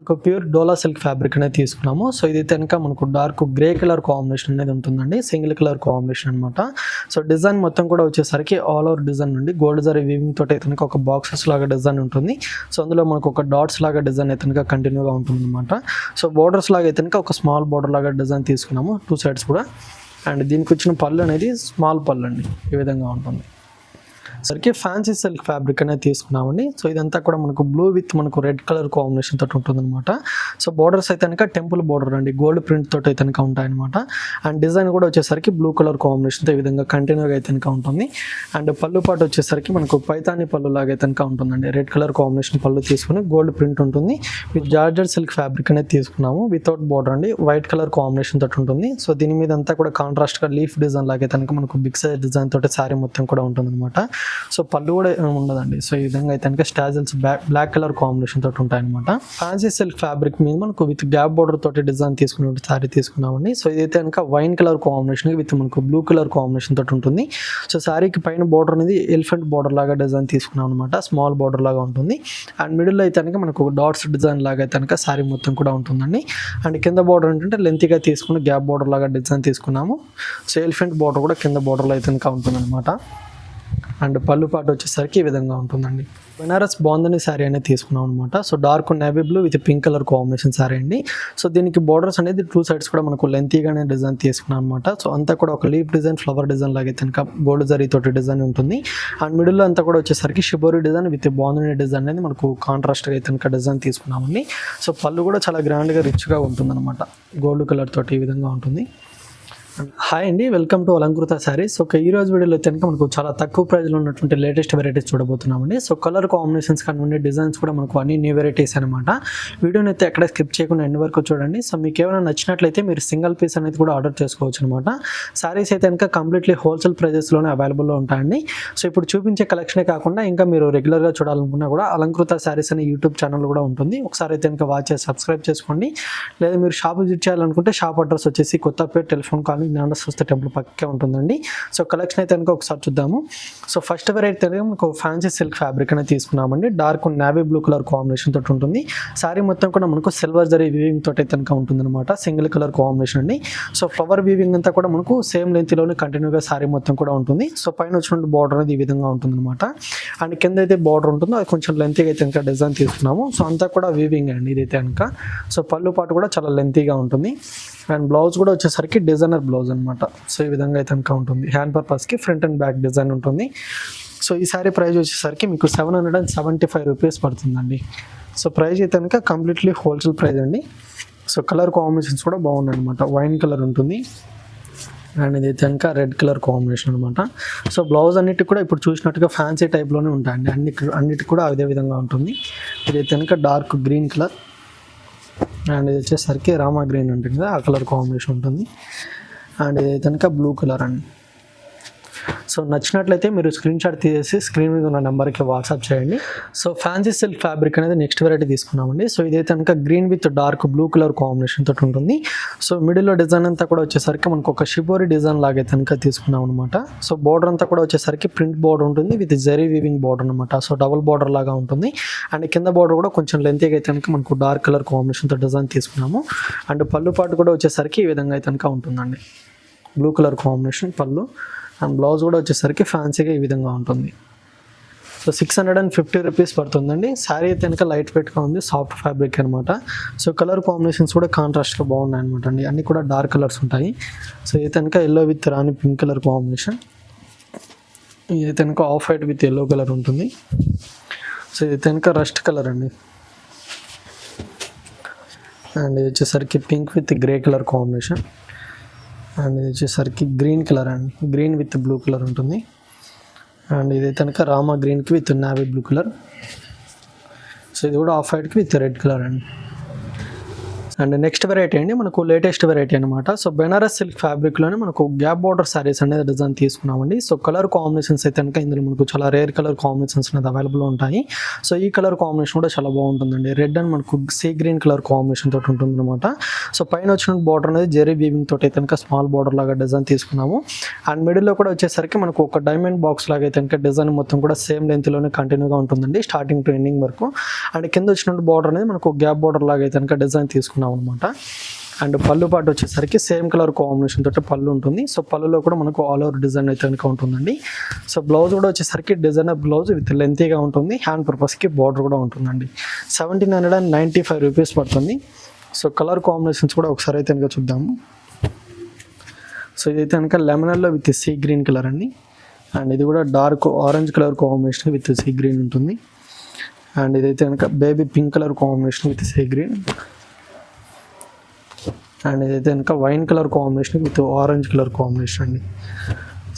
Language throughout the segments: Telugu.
ఒక ప్యూర్ డోలా సిల్క్ ఫ్యాబ్రిక్ అనేది తీసుకున్నాము. సో ఇది కనుక మనకు డార్క్ గ్రే కలర్ కాంబినేషన్ అనేది ఉంటుందండి, సింగిల్ కలర్ కాంబినేషన్ అనమాట. సో డిజైన్ మొత్తం కూడా వచ్చేసరికి ఆల్ ఓవర్ డిజైన్ నుండి గోల్డ్ జరీ వీవింగ్ తోటి కనుక ఒక బాక్సెస్ లాగా డిజైన్ ఉంటుంది. సో అందులో మనకు ఒక డాట్స్ లాగా డిజైన్ అయితే కనుక కంటిన్యూగా ఉంటుంది అనమాట. సో బోర్డర్స్ లాగా అయితే కనుక ఒక స్మాల్ బోర్డర్ లాగా డిజైన్ తీసుకున్నాము, 2 సైడ్స్ కూడా. అండ్ దీనికి వచ్చిన పళ్ళు అనేది స్మాల్ పళ్ళు అండి, ఈ విధంగా ఉంటుంది. సరికి ఫ్యాన్సీ సిల్క్ ఫ్యాబ్రిక్ అనేది తీసుకున్నామండి. సో ఇదంతా కూడా మనకు బ్లూ విత్ మనకు రెడ్ కలర్ కాంబినేషన్ తోటి ఉంటుంది అనమాట. సో బోర్డర్స్ అయితే కనుక టెంపుల్ బోర్డర్ అండి, గోల్డ్ ప్రింట్ తోటి అయితే కనుక ఉంటాయన్నమాట. అండ్ డిజైన్ కూడా వచ్చేసరికి బ్లూ కలర్ కాంబినేషన్తో ఈ విధంగా కంటిన్యూగా అయితే కనుక ఉంటుంది. అండ్ పళ్ళు పాటు వచ్చేసరికి మనకు పైతాని పళ్ళు లాగా అయితే కనుక ఉంటుందండి, రెడ్ కలర్ కాంబినేషన్ పళ్ళు తీసుకుని గోల్డ్ ప్రింట్ ఉంటుంది. విత్ జార్జెట్ సిల్క్ ఫ్యాబ్రిక్ అనేది తీసుకున్నాము, వితౌట్ బోర్డర్ అండి, వైట్ కలర్ కాంబినేషన్ తోటి ఉంటుంది. సో దీని మీద అంతా కూడా కాంట్రాస్ట్గా లీఫ్ డిజైన్ లాగా అయితే కనుక మనకు బిగ్ సైజ్ డిజైన్ తోటి శారీ మొత్తం కూడా ఉంటుంది అనమాట. సో పళ్ళు కూడా ఉండదండి. సో ఈ విధంగా అయితే కనుక స్టాజిల్స్ బ్లాక్ కలర్ కాంబినేషన్ తోటి ఉంటాయన్నమాట. ఫ్యాన్సీ సిల్క్ ఫ్యాబ్రిక్ మీద మనకు విత్ గ్యాప్ బోర్డర్ తోటి డిజైన్ తీసుకునే శారీ తీసుకున్నామండి. సో ఇదైతే కనుక వైన్ కలర్ కాంబినేషన్ విత్ మనకు బ్లూ కలర్ కాంబినేషన్ తోటి ఉంటుంది. సో శారీకి పైన బోర్డర్ అనేది ఎలిఫెంట్ బోర్డర్ లాగా డిజైన్ తీసుకున్నాం అనమాట, స్మాల్ బోర్డర్ లాగా ఉంటుంది. అండ్ మిడిల్ అయితే కనుక మనకు డాట్స్ డిజైన్ లాగా అయితే కనుక శారీ మొత్తం కూడా ఉంటుందండి. అండ్ కింద బోర్డర్ ఏంటంటే లెంతీగా తీసుకుని గ్యాప్ బోర్డర్ లాగా డిజైన్ తీసుకున్నాము. సో ఎలిఫెంట్ బోర్డర్ కూడా కింద బోర్డర్లో అయితే కనుక ఉంటుంది అనమాట. అండ్ పళ్ళు పాటు వచ్చేసరికి ఈ విధంగా ఉంటుందండి. బెనారస్ బాందని శారీ అనేది తీసుకున్నాం అనమాట. So dark navy blue with pink colour combination sari అండి. సో దీనికి బోర్డర్స్ అనేది 2 సైడ్స్ కూడా మనకు లెంతీగానే డిజైన్ తీసుకున్నాం అనమాట. సో అంతా కూడా ఒక లీఫ్ డిజైన్, ఫ్లవర్ డిజైన్ లాగా కనుక గోల్డ్ జరీ తోటి డిజైన్ ఉంటుంది. అండ్ మిడిల్లో అంతా కూడా వచ్చేసరికి shibori design with bandhani design అనేది మనకు కాంట్రాస్ట్గా అయితే కనుక డిజైన్ తీసుకున్నామండి. సో పళ్ళు కూడా చాలా గ్రాండ్గా రిచ్గా ఉంటుంది అనమాట, గోల్డ్ కలర్ తోటి ఈ విధంగా ఉంటుంది. హాయ్ అండి, welcome to Alankrita Sarees. So ఈ రోజు వీడియోలో కనుక మనకు చాలా తక్కువ ప్రైస్లో ఉన్నటువంటి లేటెస్ట్ వెరైటీస్ చూడబోతున్నామండి. సో కలర్ కాంబినేషన్స్ కానివ్వండి, డిజైన్స్ కూడా మనకు అన్ని న్యూ వెరైటీస్ అనమాట. వీడియోని అయితే ఎక్కడ స్కిప్ చేయకుండా ఎండ్ వరకు చూడండి. సో మీకు ఏమైనా నచ్చినట్లయితే మీరు సింగిల్ పీస్ అనేది కూడా ఆర్డర్ చేసుకోవచ్చు అనమాట. శారీస్ అయితే కనుక కంప్లీట్లీ హోల్సేల్ ప్రైజెస్లోనే అవైలబుల్లో ఉంటాయండి. సో ఇప్పుడు చూపించే కలెక్షనే కాకుండా ఇంకా మీరు రెగ్యులర్గా చూడాలనుకున్నా కూడా అలంకృత శారీస్ అనే యూట్యూబ్ ఛానల్ కూడా ఉంటుంది. ఒకసారి అయితే కనుక వాచ్ చేసి సబ్స్క్రైబ్ చేసుకోండి. లేదా మీరు షాప్ విజిట్ చేయాలనుకుంటే షాప్ అడ్రస్ వచ్చేసి కొత్తపేట, టెలిఫోన్ కాలనీ, జ్ఞానస్వస్తి టెంపుల్ పక్కే ఉంటుందండి. సో కలెక్షన్ అయితే కనుక ఒకసారి చూద్దాము. సో ఫస్ట్ వెరైటీ మనకు ఫ్యాన్సీ సిల్క్ ఫ్యాబ్రిక్ అనేది తీసుకున్నామండి. Dark navy blue colour combination తోటి ఉంటుంది. శారీ మొత్తం కూడా మనకు సిల్వర్ జరీ వీవింగ్ తోటి అయితే కనుక ఉంటుంది అనమాట, సింగిల్ కలర్ కాంబినేషన్ అండి. సో ఫ్లవర్ వీవింగ్ అంతా కూడా మనకు సేమ్ లెంత్లోనే కంటిన్యూగా శారీ మొత్తం కూడా ఉంటుంది. సో పైన వచ్చిన బార్డర్ అనేది ఈ విధంగా ఉంటుంది అనమాట. అండ్ కింద అయితే బార్డర్ ఉంటుందో అది కొంచెం లెంతీగా అయితే కనుక డిజైన్ తీసుకున్నాము. సో అంతా కూడా వీవింగ్ అండి ఇదైతే కనుక. సో పళ్ళు పాటు కూడా చాలా లెంతీగా ఉంటుంది. అండ్ బ్లౌజ్ కూడా వచ్చేసరికి డిజైనర్ బ్లౌజ్ అనమాట. సో ఈ విధంగా అయితే కనుక ఉంటుంది. హ్యాండ్ పర్పస్కి ఫ్రంట్ అండ్ బ్యాక్ డిజైన్ ఉంటుంది. సో ఈ సారీ ప్రైస్ వచ్చేసరికి మీకు 775 రూపీస్ పడుతుందండి. సో ప్రైస్ అయితే కనుక కంప్లీట్లీ హోల్సేల్ ప్రైస్ అండి. సో కలర్ కాంబినేషన్స్ కూడా బాగున్నాయి అనమాట. వైన్ కలర్ ఉంటుంది అండ్ ఇది కనుక రెడ్ కలర్ కాంబినేషన్ అనమాట. సో బ్లౌజ్ అన్నిటికి కూడా ఇప్పుడు చూసినట్టుగా ఫ్యాన్సీ టైప్లోనే ఉంటాయండి, అన్నిటికి కూడా అదే విధంగా ఉంటుంది. ఇది కనుక డార్క్ గ్రీన్ కలర్ అండ్ ఇది వచ్చేసరికి రామా గ్రీన్ ఉంటుంది కదా, ఆ కలర్ కాంబినేషన్ ఉంటుంది. అండ్ ఇది కనుక బ్లూ కలర్ అండి. సో నచ్చినట్లయితే మీరు స్క్రీన్ షాట్ తీసేసి స్క్రీన్ మీద ఉన్న నెంబర్కి వాట్సాప్ చేయండి. సో ఫ్యాన్సీ సిల్క్ ఫ్యాబ్రిక్ అనేది నెక్స్ట్ వెరైటీ తీసుకున్నామండి. సో ఇదైతే కనుక green with dark blue colour combination తోటి ఉంటుంది. సో మిడిల్లో డిజైన్ అంతా కూడా వచ్చేసరికి మనకు ఒక షిబోరి డిజైన్ లాగా అయితే కనుక తీసుకున్నాం అనమాట. సో బోర్డర్ అంతా కూడా వచ్చేసరికి ప్రింట్ బోర్డర్ ఉంటుంది విత్ జరీ వీవింగ్ బోర్డర్ అనమాట. సో డబుల్ బోర్డర్ లాగా ఉంటుంది. అండ్ కింద బోర్డర్ కూడా కొంచెం లెంతీగా అయితే కనుక మనకు డార్క్ కలర్ కాంబినేషన్తో డిజైన్ తీసుకున్నాము. అండ్ పళ్ళు పాటు కూడా వచ్చేసరికి ఈ విధంగా అయితే కనుక ఉంటుందండి, బ్లూ కలర్ కాంబినేషన్ పళ్ళు. అండ్ బ్లౌజ్ కూడా వచ్చేసరికి ఫ్యాన్సీగా ఈ విధంగా ఉంటుంది. సో 650 రూపీస్ పడుతుందండి. శారీ అయితే కనుక లైట్ వెయిట్గా ఉంది, సాఫ్ట్ ఫ్యాబ్రిక్ అనమాట. సో కలర్ కాంబినేషన్స్ కూడా కాంట్రాస్ట్గా బాగున్నాయి అనమాట అండి, అన్నీ కూడా డార్క్ కలర్స్ ఉంటాయి. సో ఇది కనుక yellow with Rani pink colour combination. ఇది కనుక of white with yellow colour ఉంటుంది. సో ఇది కనుక రస్ట్ కలర్ అండి. అండ్ ఇది వచ్చేసరికి pink with grey colour combination. And ఇది వచ్చేసరికి గ్రీన్ కలర్ అండి, గ్రీన్ విత్ బ్లూ కలర్ ఉంటుంది. అండ్ ఇది కనుక రామా గ్రీన్కి with navy blue colour. So ఇది కూడా ఆఫ్ వైట్కి విత్ రెడ్ కలర్ అండి. అండ్ నెక్స్ట్ వెరైటీ అండి మనకు లేటెస్ట్ వెరైటీ అనమాట. సో బెనారస్ సిల్క్ ఫ్యాబ్రిక్లోనే మనకు గ్యాప్ బార్డర్ సారీస్ అనేది డిజైన్ తీసుకున్నామండి. సో కలర్ కాంబినేషన్స్ అయితే కనుక ఇందులో మనకు చాలా రేర్ కలర్ కాంబినేషన్స్ అనేది అవైలబుల్ ఉంటాయి. సో ఈ కలర్ కాంబినేషన్ కూడా చాలా బాగుంటుందండి. రెడ్ అండ్ మనకు సీ గ్రీన్ కలర్ కాంబినేషన్ తోటి ఉంటుంది అనమాట. సో పైన వచ్చిన బార్డర్ అనేది జెరీ వీవింగ్ తోటి అయితే కనుక స్మాల్ బార్డర్ లాగా డిజైన్ తీసుకున్నాము. అండ్ మిడిల్లో కూడా వచ్చేసరికి మనకు ఒక డైమండ్ బాక్స్ లాగా అయితే కనుక డిజైన్ మొత్తం కూడా సేమ్ లెంత్లోనే కంటిన్యూగా ఉంటుందండి స్టార్టింగ్ టు ఎండింగ్ వరకు. అండ్ కింద వచ్చిన బార్డర్ అనేది మనకు గ్యాప్ బార్డర్ లాగా అయితే కనుక డిజైన్ తీసుకున్నాం అనమాట. అండ్ పళ్ళు పాటు వచ్చేసరికి సేమ్ కలర్ కాంబినేషన్ తోటి పళ్ళు ఉంటుంది. సో పళ్ళులో కూడా మనకు ఆల్ ఓవర్ డిజైన్ అయితే కనుక ఉంటుందండి. సో బ్లౌజ్ కూడా వచ్చేసరికి డిజైనర్ బ్లౌజ్ విత్ లెంతీగా ఉంటుంది. హ్యాండ్ పర్పస్కి బార్డర్ కూడా ఉంటుందండి. 1795 రూపీస్ పడుతుంది. సో కలర్ కాంబినేషన్స్ కూడా ఒకసారి అయితే కనుక చూద్దాము. సో ఇదైతే కనుక lemon yellow with sea green colour అండి. అండ్ ఇది కూడా dark orange colour combination with sea green ఉంటుంది. అండ్ ఇదైతే కనుక baby pink colour combination with sea green. And ఇదైతే కనుక wine colour combination with orange colour combination అండి.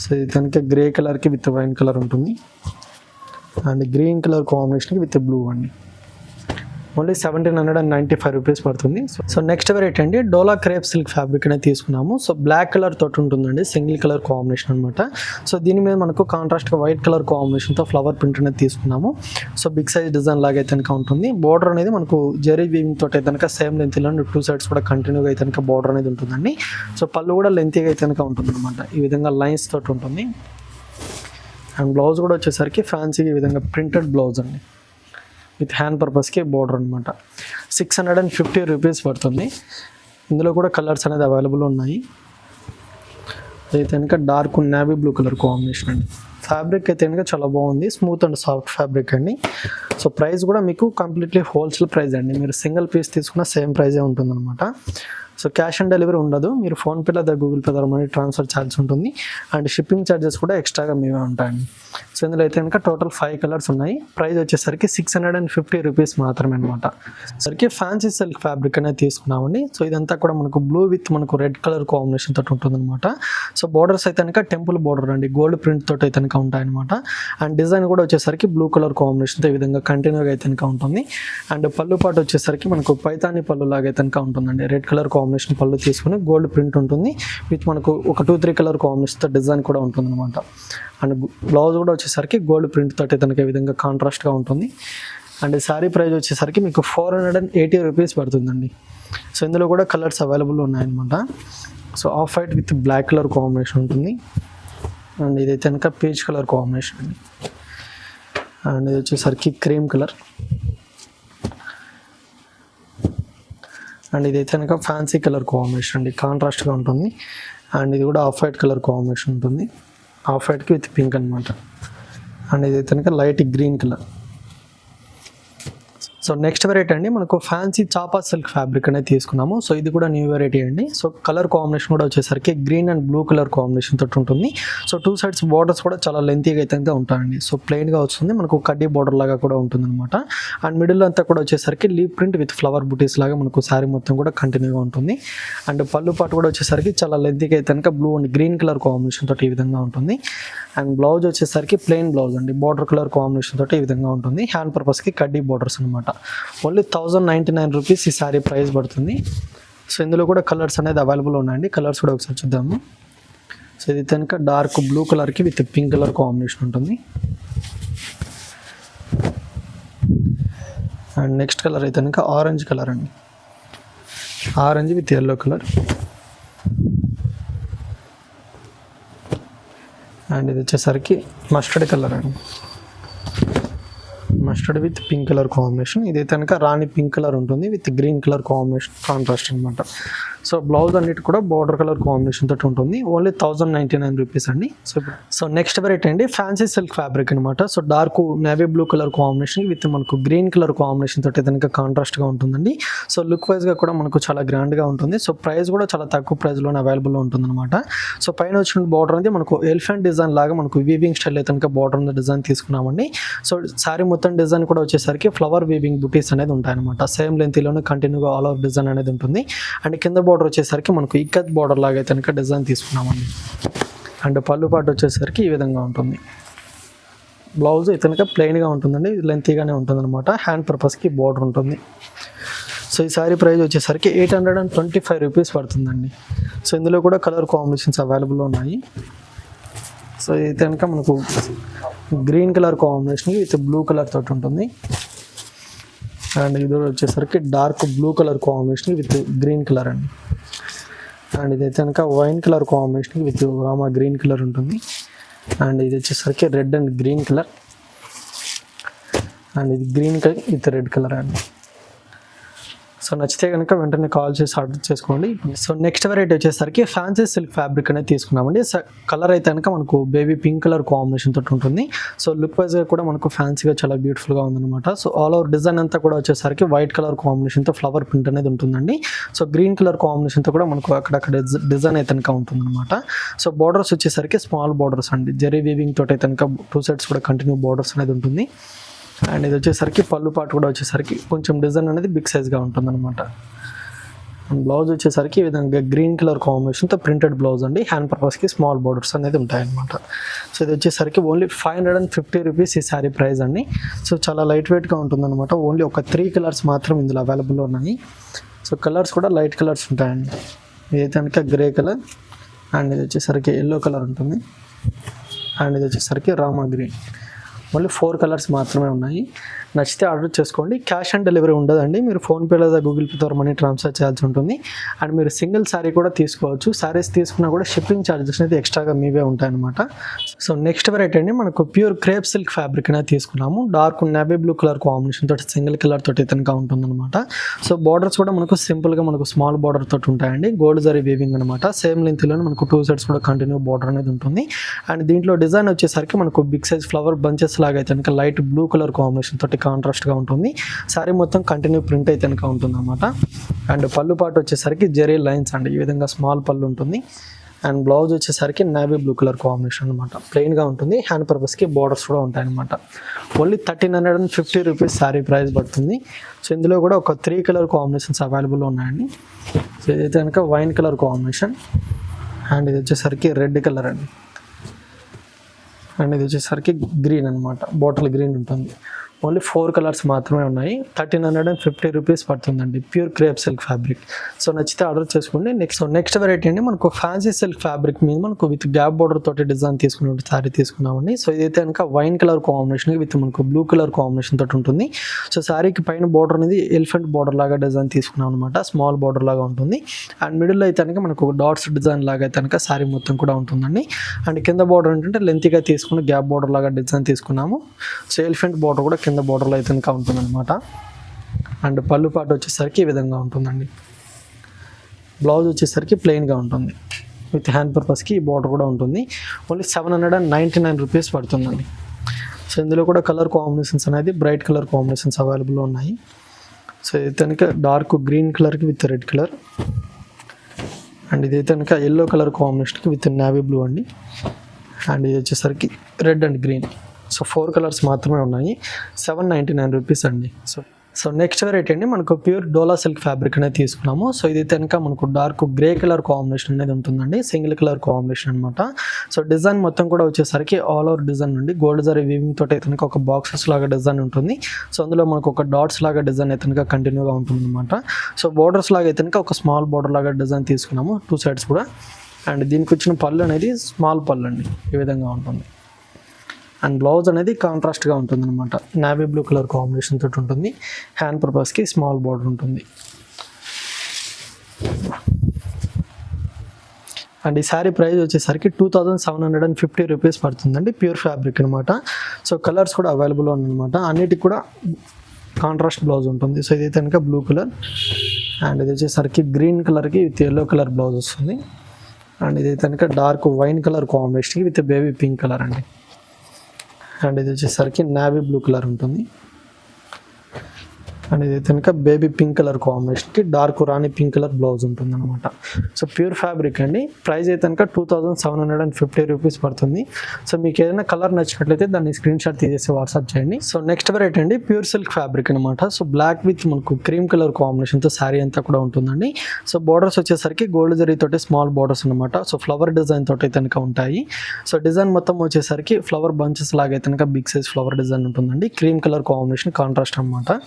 సో ఇది కనుక గ్రే కలర్కి విత్ వైన్ కలర్ ఉంటుంది. అండ్ గ్రీన్ కలర్ కాంబినేషన్కి విత్ బ్లూ అండి. ఓన్లీ 1795 రూపీస్ పడుతుంది. సో నెక్స్ట్ వెరైటీ అండి డోలా క్రేప్ సిల్క్ ఫ్యాబ్రిక్ అనేది తీసుకున్నాము. సో బ్లాక్ కలర్ తోటి ఉంటుందండి, సింగిల్ కలర్ కాంబినేషన్ అనమాట. సో దీని మీద మనకు కాంట్రాస్ట్గా వైట్ కలర్ కాంబినేషన్తో ఫ్లవర్ ప్రింట్ అనేది తీసుకున్నాము. సో బిగ్ సైజ్ డిజైన్ లాగా అయితే కనుక ఉంటుంది. బార్డర్ అనేది మనకు జెరీ వీవింగ్ తోటి అయితే కనుక సేమ్ లెంత్లో 2 సైడ్స్ కూడా కంటిన్యూగా అయితే కనుక బార్డర్ అనేది ఉంటుందండి. సో పళ్ళు కూడా లెంతీగా అయితే కనుక ఉంటుంది అనమాట. ఈ విధంగా లైన్స్ తోటి ఉంటుంది. అండ్ బ్లౌజ్ కూడా వచ్చేసరికి ఫ్యాన్సీగా ఈ విధంగా ప్రింటెడ్ బ్లౌజ్ అండి విత్ హ్యాండ్ పర్పస్కి బార్డర్ అనమాట. 650 రూపీస్ పడుతుంది. ఇందులో కూడా కలర్స్ అనేది అవైలబుల్ ఉన్నాయి. అయితే కనుక dark navy blue colour combination అండి. ఫ్యాబ్రిక్ అయితే కనుక చాలా బాగుంది, స్మూత్ అండ్ సాఫ్ట్ ఫ్యాబ్రిక్ అండి. సో ప్రైస్ కూడా మీకు కంప్లీట్లీ హోల్సేల్ ప్రైస్ అండి. మీరు సింగిల్ పీస్ తీసుకున్న సేమ్ ప్రైజే ఉంటుంది అనమాట. సో క్యాష్ ఆన్ డెలివరీ ఉండదు. మీరు ఫోన్పే లేదా గూగుల్ పే ద్వారా మనీ ట్రాన్స్ఫర్ ఛార్జ్ ఉంటుంది. అండ్ షిప్పింగ్ ఛార్జెస్ కూడా ఎక్స్ట్రాగా మీవే ఉంటాయండి. సో ఇందులో అయితే కనుక టోటల్ 5 కలర్స్ ఉన్నాయి. ప్రైస్ వచ్చేసరికి 650 రూపీస్ మాత్రమే అనమాట. సరికి ఫ్యాన్సీ సిల్క్ ఫ్యాబ్రిక్ అనేది తీసుకున్నామండి. సో ఇదంతా కూడా మనకు బ్లూ విత్ మనకు రెడ్ కలర్ కాంబినేషన్ తోటి ఉంటుంది అనమాట. సో బార్డర్స్ అయితే కనుక టెంపుల్ బార్డర్ అండి, గోల్డ్ ప్రింట్ తోటి అయితే కనుక ఉంటాయన్నమాట. అండ్ డిజైన్ కూడా వచ్చేసరికి బ్లూ కలర్ కాంబినేషన్తో ఈ విధంగా కంటిన్యూగా అయితే కనుక ఉంటుంది. అండ్ పళ్ళు పాటు వచ్చేసరికి మనకు పైతాని పళ్ళు లాగా అయితే కనుక ఉంటుందండి. రెడ్ కలర్ కాంబినేషన్ పళ్ళు తీసుకుని గోల్డ్ ప్రింట్ ఉంటుంది విత్ మనకు ఒక 2-3 కలర్ కాంబినేషన్తో డిజైన్ కూడా ఉంటుంది అనమాట. అండ్ బ్లౌజ్ కూడా వచ్చేసరికి గోల్డ్ ప్రింట్ తోటి తనకి ఈ విధంగా కాంట్రాస్ట్గా ఉంటుంది. అండ్ శారీ ప్రైస్ వచ్చేసరికి మీకు 480 రూపీస్ పడుతుందండి. సో ఇందులో కూడా కలర్స్ అవైలబుల్ ఉన్నాయన్నమాట. So off white with black colour combination ఉంటుంది. అండ్ ఇదైతే కనుక పీచ్ కలర్ కాంబినేషన్ అండి. అండ్ ఇది వచ్చేసరికి క్రీమ్ కలర్. అండ్ ఇదైతే కనుక ఫ్యాన్సీ కలర్ కాంబినేషన్ అండి, కాంట్రాస్ట్గా ఉంటుంది. అండ్ ఇది కూడా ఆఫ్ వైట్ కలర్ కాంబినేషన్ ఉంటుంది, ఆఫ్ వైట్కి విత్ పింక్ అనమాట. అండ్ ఇదైతే కనుక light green colour. So next variety అండి మనకు ఫ్యాన్సీ చాపా సిల్క్ ఫ్యాబ్రిక్ అనేది తీసుకున్నాము. సో ఇది కూడా న్యూ వెరైటీ అండి. సో కలర్ కాంబినేషన్ కూడా వచ్చేసరికి green and blue colour combination తోటి ఉంటుంది. సో 2 సైడ్స్ బార్డర్స్ కూడా చాలా లెంతీగా అయితే ఉంటాయండి. సో ప్లెయిన్గా వస్తుంది, మనకు కడ్డీ బార్డర్ లాగా కూడా ఉంటుంది అనమాట. అండ్ మిడిల్ అంతా కూడా వచ్చేసరికి లీవ్ ప్రింట్ విత్ ఫ్లవర్ బుటీస్ లాగా మనకు శారీ మొత్తం కూడా కంటిన్యూగా ఉంటుంది. అండ్ పళ్ళు పాటు కూడా వచ్చేసరికి చాలా లెంతీగా అయితే blue and green colour combination తోటి ఈ విధంగా ఉంటుంది. అండ్ బ్లౌజ్ వచ్చేసరికి ప్లెయిన్ బ్లౌజ్ అండి, బార్డర్ కలర్ కాంబినేషన్ తోటి ఈ విధంగా ఉంటుంది. హ్యాండ్ పర్పస్కి కడ్డీ బార్డర్స్ అనమాట. ఓన్లీ 1099 రూపీస్ ఈ శారీ ప్రైస్ పడుతుంది. సో ఇందులో కూడా కలర్స్ అనేది అవైలబుల్ ఉన్నాయండి. కలర్స్ కూడా ఒకసారి చూద్దాము. సో ఇది కనుక డార్క్ బ్లూ కలర్కి విత్ పింక్ కలర్ కాంబినేషన్ ఉంటుంది. అండ్ నెక్స్ట్ కలర్ అయితే కనుక ఆరెంజ్ కలర్ అండి, orange with yellow colour. And ఇది వచ్చేసరికి మస్టర్డ్ కలర్ అండి, mustard with pink colour combination. ఇది కనుక రాణి పింక్ కలర్ ఉంటుంది with green colour combination contrast అనమాట. సో బ్లౌజ్ అన్నిటి కూడా బార్డర్ కలర్ కాంబినేషన్ తోటి ఉంటుంది. ఓన్లీ 1099 రూపీస్ అండి. సో నెక్స్ట్ వెరైటీ అండి ఫ్యాన్సీ సిల్క్ ఫ్యాబ్రిక్ అనమాట. So dark navy blue colour combination with మనకు గ్రీన్ కలర్ కాంబినేషన్ తోటి కనుక కాంట్రాస్ట్గా ఉంటుందండి. సో లుక్ వైజ్గా కూడా మనకు చాలా గ్రాండ్గా ఉంటుంది. సో ప్రైస్ కూడా చాలా తక్కువ ప్రైస్లోనే అవైలబుల్లో ఉంటుంది అనమాట. సో పైన వచ్చిన బార్డర్ అనేది మనకు ఎలిఫెంట్ డిజైన్ లాగా మనకు వీవింగ్ స్టైల్ అయితే కనుక బార్డర్ మీద డిజైన్ తీసుకున్నామండి. సో శారీ మొత్తం డిజైన్ కూడా వచ్చేసరికి ఫ్లవర్ వీవింగ్ బుటీస్ అనేది ఉంటాయన్నమాట. సేమ్ లెంత్లోనే కంటిన్యూగా ఆల్ ఓవర్ డిజైన్ అనేది ఉంటుంది. అండ్ కింద బార్డర్ వచ్చేసరికి మనకు ఇక్కత్ బార్డర్ లాగా అయితే కనుక డిజైన్ తీసుకున్నామండి. అండ్ పళ్ళు పాటు వచ్చేసరికి ఈ విధంగా ఉంటుంది. బ్లౌజ్ అయితే కనుక ప్లెయిన్గా ఉంటుందండి, లెంతీగానే ఉంటుంది అనమాట. హ్యాండ్ పర్పస్కి బార్డర్ ఉంటుంది. సో సో ఈ శారీ ప్రైస్ వచ్చేసరికి 825 రూపీస్ పడుతుందండి. సో ఇందులో కూడా కలర్ కాంబినేషన్స్ అవైలబుల్ ఉన్నాయి. సో ఇది కనుక మనకు green colour combination with blue colour తోటి ఉంటుంది. అండ్ ఇది వచ్చేసరికి dark blue colour combination with green colour అండి. అండ్ ఇది కనుక wine colour combination with Rama green colour ఉంటుంది. అండ్ ఇది వచ్చేసరికి red and green colour. And ఇది green colour with red colour అండి. సో నచ్చితే కనుక వెంటనే కాల్ చేసి ఆర్డర్ చేసుకోండి. సో నెక్స్ట్ వెరైటీ వచ్చేసరికి ఫ్యాన్సీ సిల్క్ ఫ్యాబ్రిక్ అనేది తీసుకున్నామండి. కలర్ అయితే కనుక మనకు బేబీ పింక్ కలర్ కాంబినేషన్ తోటి ఉంటుంది. సో లుక్ వైజ్గా కూడా మనకు ఫ్యాన్సీగా చాలా బ్యూటిఫుల్గా ఉందన్నమాట. సో ఆల్ ఓవర్ డిజైన్ అంతా కూడా వచ్చేసరికి వైట్ కలర్ కాంబినేషన్తో ఫ్లవర్ ప్రింట్ అనేది ఉంటుందండి. సో గ్రీన్ కలర్ కాంబినేషన్తో కూడా మనకు అక్కడక్కడ డిజైన్ అయితే కనుక ఉంటుందన్నమాట. సో బార్డర్స్ వచ్చేసరికి స్మాల్ బార్డర్స్ అండి. జెరీ వీవింగ్ తోటి అయితే కనుక 2 సైడ్స్ కూడా కంటిన్యూ బార్డర్స్ అనేది ఉంటుంది. అండ్ ఇది వచ్చేసరికి పళ్ళు పాటు కూడా వచ్చేసరికి కొంచెం డిజైన్ అనేది బిగ్ సైజ్గా ఉంటుంది అనమాట. అండ్ బ్లౌజ్ వచ్చేసరికి ఈ విధంగా గ్రీన్ కలర్ కాంబినేషన్తో ప్రింటెడ్ బ్లౌజ్ అండి. హ్యాండ్ పర్పస్కి స్మాల్ బార్డర్స్ అనేది ఉంటాయన్నమాట. సో ఇది వచ్చేసరికి ఓన్లీ 550 రూపీస్ ఈ శారీ ప్రైస్ అండి. సో చాలా లైట్ వెయిట్గా ఉంటుందన్నమాట. ఓన్లీ ఒక 3 కలర్స్ మాత్రం ఇందులో అవైలబుల్ ఉన్నాయి. సో కలర్స్ కూడా లైట్ కలర్స్ ఉంటాయండి. ఇది కనుక గ్రే కలర్, అండ్ ఇది వచ్చేసరికి ఎల్లో కలర్ ఉంటుంది, అండ్ ఇది వచ్చేసరికి రామా గ్రీన్. ఓన్లీ 4 కలర్స్ మాత్రమే ఉన్నాయి. నచ్చితే ఆర్డర్ చేసుకోండి. క్యాష్ ఆన్ డెలివరీ ఉండదండి. మీరు ఫోన్పే లేదా గూగుల్ పే ద్వారా మనీ ట్రాన్స్ఫర్ చేయాల్సి ఉంటుంది. అండ్ మీరు సింగిల్ శారీ కూడా తీసుకోవచ్చు. శారీస్ తీసుకున్నా కూడా షిప్పింగ్ ఛార్జెస్ అనేది ఎక్స్ట్రాగా మీవే ఉంటాయన్నమాట. సో నెక్స్ట్ వెరైటీ అండి మనకు ప్యూర్ క్రేప్ సిల్క్ ఫ్యాబ్రిక్ అనేది తీసుకున్నాము. Dark navy blue colour combination తోటి సింగిల్ కలర్ తోటి ఇతనిగా ఉంటుందన్నమాట. సో బార్డర్స్ కూడా మనకు సింపుల్గా మనకు స్మాల్ బార్డర్ తోటి ఉంటాయండి. గోల్డ్ జరీ వీవింగ్ అనమాట. సేమ్ లెంత్లోనే మనకు 2 సైడ్స్ కూడా కంటిన్యూ బార్డర్ అనేది ఉంటుంది. అండ్ దీంట్లో డిజైన్ వచ్చేసరికి మనకు బిగ్ సైజ్ ఫ్లవర్ బంచెస్ లాగా అయితే కనుక లైట్ బ్లూ కలర్ కాంబినేషన్ తోటి కాంట్రాస్ట్గా ఉంటుంది. శారీ మొత్తం కంటిన్యూ ప్రింట్ అయితే కనుక ఉంటుంది అనమాట. అండ్ పళ్ళు పాటు వచ్చేసరికి జెరీ లైన్స్ అండి. ఈ విధంగా స్మాల్ పళ్ళు ఉంటుంది. అండ్ బ్లౌజ్ వచ్చేసరికి నేవీ బ్లూ కలర్ కాంబినేషన్ అనమాట. ప్లెయిన్గా ఉంటుంది. హ్యాండ్ పర్పస్కి బార్డర్స్ కూడా ఉంటాయన్నమాట. ఓన్లీ 1350 రూపీస్ శారీ ప్రైస్ పడుతుంది. సో ఇందులో కూడా ఒక 3 కలర్ కాంబినేషన్స్ అవైలబుల్ ఉన్నాయండి. సో ఇదైతే కనుక వైన్ కలర్ కాంబినేషన్, అండ్ ఇది వచ్చేసరికి రెడ్ కలర్ అండి, అండ్ ఇది వచ్చేసరికి గ్రీన్ అనమాట. బాటిల్ గ్రీన్ ఉంటుంది. ఓన్లీ 4 కలర్స్ మాత్రమే ఉన్నాయి. 1350 రూపీస్ పడుతుందండి. Pure crepe silk fabric. So నచ్చితే ఆర్డర్ చేసుకోండి. నెక్స్ట్ వెరైటీ అండి మనకు ఫ్యాన్సీ సిల్క్ ఫ్యాబ్రిక్ మీద మనకు విత్ గ్యాప్ బార్డర్ తోటి డిజైన్ తీసుకున్న శారీ తీసుకున్నామండి. సో ఇదైతే కనుక వైన్ కలర్ కాంబినేషన్ విత్ మనకు బ్లూ కలర్ కాంబినేషన్ తోటి ఉంటుంది. సో శారీకి పైన బార్డర్ అనేది ఎలిఫెంట్ బార్డర్ లాగా డిజైన్ తీసుకున్నాం అనమాట. స్మాల్ బార్డర్ లాగా ఉంటుంది. అండ్ మిడిల్లో అయితే కనుక మనకు డాట్స్ డిజైన్ లాగా అయితే కనుక శారీ మొత్తం కూడా ఉంటుందండి. అండ్ కింద బార్డర్ ఏంటంటే లెంత్గా తీసుకుని గ్యాప్ బార్డర్ లాగా డిజైన్ తీసుకున్నాము. సో ఎలిఫెంట్ బార్డర్ కూడా కింద బార్డర్లో అయితే ఇంకా ఉంటుంది అనమాట. అండ్ పళ్ళు పాటు వచ్చేసరికి ఈ విధంగా ఉంటుందండి. బ్లౌజ్ వచ్చేసరికి ప్లెయిన్గా ఉంటుంది. విత్ హ్యాండ్ పర్పస్కి ఈ బార్డర్ కూడా ఉంటుంది. ఓన్లీ 799 రూపీస్ పడుతుందండి. సో ఇందులో కూడా కలర్ కాంబినేషన్స్ అనేది బ్రైట్ కలర్ కాంబినేషన్స్ అవైలబుల్ ఉన్నాయి. సో ఇది కనుక డార్క్ గ్రీన్ కలర్కి విత్ రెడ్ కలర్, అండ్ ఇది కనుక ఎల్లో కలర్ కాంబినేషన్కి విత్ నేవీ బ్లూ అండి. అండ్ ఇది వచ్చేసరికి red and green. So 4 colours మాత్రమే ఉన్నాయి. 799 రూపీస్ అండి. సో నెక్స్ట్ వెరైటీ అండి మనకు ప్యూర్ డోలా సిల్క్ ఫ్యాబ్రిక్ అనేది తీసుకున్నాము. సో ఇది కనుక మనకు డార్క్ గ్రే కలర్ కాంబినేషన్ అనేది ఉంటుందండి. సింగిల్ కలర్ కాంబినేషన్ అనమాట. సో డిజైన్ మొత్తం కూడా వచ్చేసరికి ఆల్ ఓవర్ డిజైన్ నుండి గోల్డ్ జరీ వీవింగ్ తోటి అయితే కనుక ఒక బాక్సెస్ లాగా డిజైన్ ఉంటుంది. సో అందులో మనకు ఒక డాట్స్ లాగా డిజైన్ అయితే కనుక కంటిన్యూగా ఉంటుంది అనమాట. సో బార్డర్స్ లాగా అయితే కనుక ఒక స్మాల్ బార్డర్ లాగా డిజైన్ తీసుకున్నాము 2 సైడ్స్ కూడా. అండ్ దీనికి వచ్చిన పళ్ళు అనేది స్మాల్ పళ్ళు అండి. ఈ విధంగా ఉంటుంది. అండ్ బ్లౌజ్ అనేది కాంట్రాస్ట్గా ఉంటుంది అనమాట. నేవీ బ్లూ కలర్ కాంబినేషన్ తోటి ఉంటుంది. హ్యాండ్ పర్పస్కి స్మాల్ బార్డర్ ఉంటుంది. అండ్ ఈ శారీ ప్రైస్ వచ్చేసరికి 2750 రూపీస్ పడుతుందండి. ప్యూర్ ఫ్యాబ్రిక్ అనమాట. సో కలర్స్ కూడా అవైలబుల్ ఉన్నాయన్నమాట. అన్నిటికి కూడా కాంట్రాస్ట్ బ్లౌజ్ ఉంటుంది. సో ఇది కనుక బ్లూ కలర్, అండ్ ఇది వచ్చేసరికి గ్రీన్ కలర్కి విత్ ఎల్లో కలర్ బ్లౌజ్ వస్తుంది. అండ్ ఇది కనుక డార్క్ వైన్ కలర్ కాంబినేషన్కి విత్ బేబీ పింక్ కలర్ అండి. అండ్ ఇది వచ్చేసరికి నేవీ బ్లూ కలర్ ఉంటుంది. అండ్ ఇది కనుక బేబీ పింక్ కలర్ కాంబినేషన్కి dark rani pink colour blouse ఉంటుంది అనమాట. సో ప్యూర్ ఫ్యాబ్రిక్ అండి. ప్రైస్ అయితే కనుక 2750 రూపీస్ పడుతుంది. సో మీకు ఏదైనా కలర్ నచ్చినట్లయితే దాన్ని స్క్రీన్ షాట్ తీసేసి వాట్సాప్ చేయండి. సో నెక్స్ట్ వెరైటీ అండి ప్యూర్ సిల్క్ ఫ్యాబ్రిక్ అనమాట. సో బ్లాక్ విత్ మనకు క్రీమ్ కలర్ కాంబినేషన్తో శారీ అంతా కూడా ఉంటుందండి. సో బార్డర్స్ వచ్చేసరికి గోల్డ్ జరీ తోటి స్మాల్ బార్డర్స్ అనమాట. సో ఫ్లవర్ డిజైన్ తోటి కనుక ఉంటాయి. సో డిజైన్ మొత్తం వచ్చేసరికి ఫ్లవర్ బంచెస్ లాగా అయితే కనుక బిగ్ సైజ్ ఫ్లవర్ డిజైన్ ఉంటుందండి. క్రీమ్ కలర్ కాంబినేషన్ కాంట్రాస్ట్ అనమాట.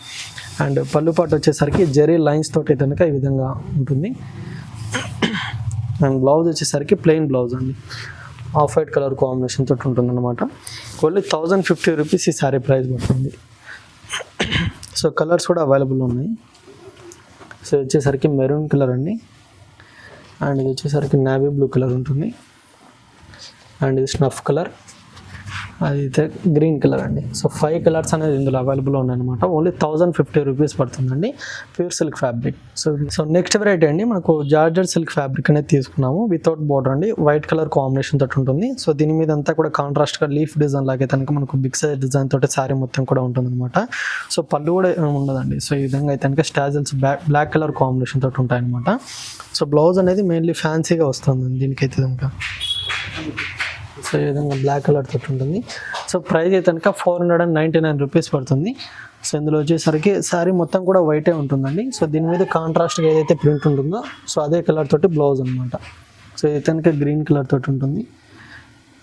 అండ్ పళ్ళు పాటు వచ్చేసరికి జెరీ లైన్స్ తోటి కనుక ఈ విధంగా ఉంటుంది. అండ్ బ్లౌజ్ వచ్చేసరికి ప్లెయిన్ బ్లౌజ్ అండి, ఆఫ్ వైట్ కలర్ కాంబినేషన్ తోటి ఉంటుంది అనమాట. ఓన్లీ 1050 రూపీస్ ఈ శారీ ప్రైస్ పడుతుంది. సో కలర్స్ కూడా అవైలబుల్ ఉన్నాయి. సో వచ్చేసరికి మెరూన్ కలర్ అండి, అండ్ ఇది వచ్చేసరికి నేవీ బ్లూ కలర్ ఉంటుంది, అండ్ ఇది స్నఫ్ కలర్, అది అయితే గ్రీన్ కలర్ అండి. సో 5 కలర్స్ అనేది ఇందులో అవైలబుల్ ఉన్నాయన్నమాట. ఓన్లీ 1050 రూపీస్ పడుతుందండి, pure silk fabric. So next variety అండి, మనకు జార్జెట్ సిల్క్ ఫ్యాబ్రిక్ అనేది తీసుకున్నాము, వితౌట్ బార్డర్ అండి, వైట్ కలర్ కాంబినేషన్ తోటి ఉంటుంది. సో దీని మీద అంతా కూడా కాంట్రాస్ట్గా లీఫ్ డిజైన్ లాగే కనుక మనకు బిగ్ సైజ్ డిజైన్ తోటి శారీ మొత్తం కూడా ఉంటుందన్నమాట. సో పళ్ళు కూడా ఉండదండి. సో ఈ విధంగా అయితే కనుక స్టాజిల్స్ బ్లాక్ కలర్ కాంబినేషన్ తోటి ఉంటాయన్నమాట. సో బ్లౌజ్ అనేది మెయిన్లీ ఫ్యాన్సీగా వస్తుంది దీనికైతే కనుక. సో ఈ విధంగా బ్లాక్ కలర్ తోటి ఉంటుంది. సో ప్రైస్ అయితే కనుక 499 రూపీస్ పడుతుంది. సో ఇందులో వచ్చేసరికి శారీ మొత్తం కూడా వైటే ఉంటుందండి. సో దీని మీద కాంట్రాస్ట్గా ఏదైతే ప్రింట్ ఉంటుందో సో అదే కలర్ తోటి బ్లౌజ్ అనమాట. సో ఇది కనుక గ్రీన్ కలర్ తోటి ఉంటుంది,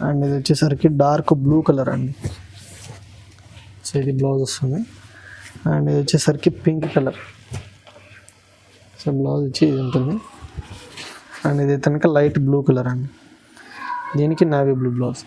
అండ్ ఇది వచ్చేసరికి డార్క్ బ్లూ కలర్ అండి. సో ఇది బ్లౌజ్ వస్తుంది, అండ్ ఇది వచ్చేసరికి పింక్ కలర్. సో బ్లౌజ్ వచ్చి ఇది ఉంటుంది, అండ్ ఇది కనుక లైట్ బ్లూ కలర్ అండి, దీనికి navy blue blouse.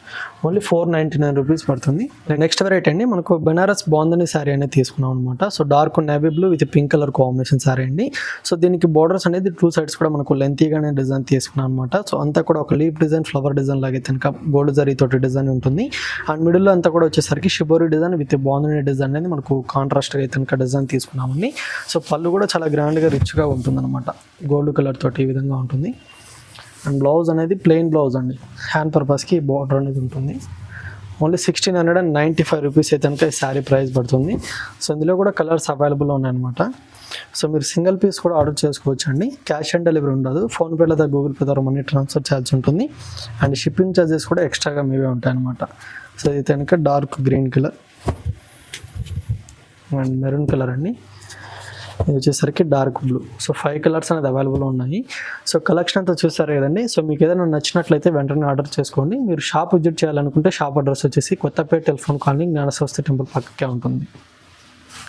Only 499 rupees పడుతుంది. నెక్స్ట్ వెరైటీ అండి, మనకు బెనారస్ బాందని శారీ అనేది తీసుకున్నాం అనమాట. So dark navy blue with pink colour combination sari అండి. సో దీనికి బోర్డర్స్ అనేది 2 సైడ్స్ కూడా మనకు లెంతీగానే డిజైన్ తీసుకున్నాం అనమాట. సో అంతా కూడా ఒక లీఫ్ డిజైన్, ఫ్లవర్ డిజైన్ లాగే కనుక గోల్డ్ జరీ తోటి డిజైన్ ఉంటుంది. అండ్ మిడిల్లో అంతా కూడా వచ్చేసరికి shibori design with bandhani design అనేది మనకు కాంట్రాస్ట్గా అయితే కనుక డిజైన్ తీసుకున్నామండి. సో పళ్ళు కూడా చాలా గ్రాండ్గా రిచ్గా ఉంటుంది అనమాట, గోల్డ్ కలర్ తోటి ఈ విధంగా ఉంటుంది. అండ్ బ్లౌజ్ అనేది ప్లెయిన్ బ్లౌజ్ అండి, హ్యాండ్ పర్పస్కి బార్డర్ అనేది ఉంటుంది. ఓన్లీ 1695 రూపీస్ అయితే కనుక ఈ శారీ ప్రైస్ పడుతుంది. సో ఇందులో కూడా కలర్స్ అవైలబుల్ ఉన్నాయన్నమాట. సో మీరు సింగిల్ పీస్ కూడా ఆర్డర్ చేసుకోవచ్చు అండి. క్యాష్ ఆన్ డెలివరీ ఉండదు, ఫోన్పే లేదా గూగుల్ పే ద్వారా మనీ ట్రాన్స్ఫర్ ఛార్జ్ ఉంటుంది, అండ్ షిప్పింగ్ ఛార్జెస్ కూడా ఎక్స్ట్రాగా మీవే ఉంటాయన్నమాట. సో ఇది కనుక dark green colour and maroon colour అండి, ఇది వచ్చేసరికి డార్క్ బ్లూ. సో 5 కలర్స్ అనేది అవైలబుల్ ఉన్నాయి. సో కలెక్షన్ అంతా చూస్తారు కదండి. సో మీకు ఏదైనా నచ్చినట్లయితే వెంటనే ఆర్డర్ చేసుకోండి. మీరు షాప్ విజిట్ చేయాలనుకుంటే షాప్ అడ్రస్ వచ్చేసి Kothapeta telephone colony Gnana Saraswati temple పక్కకే ఉంటుంది.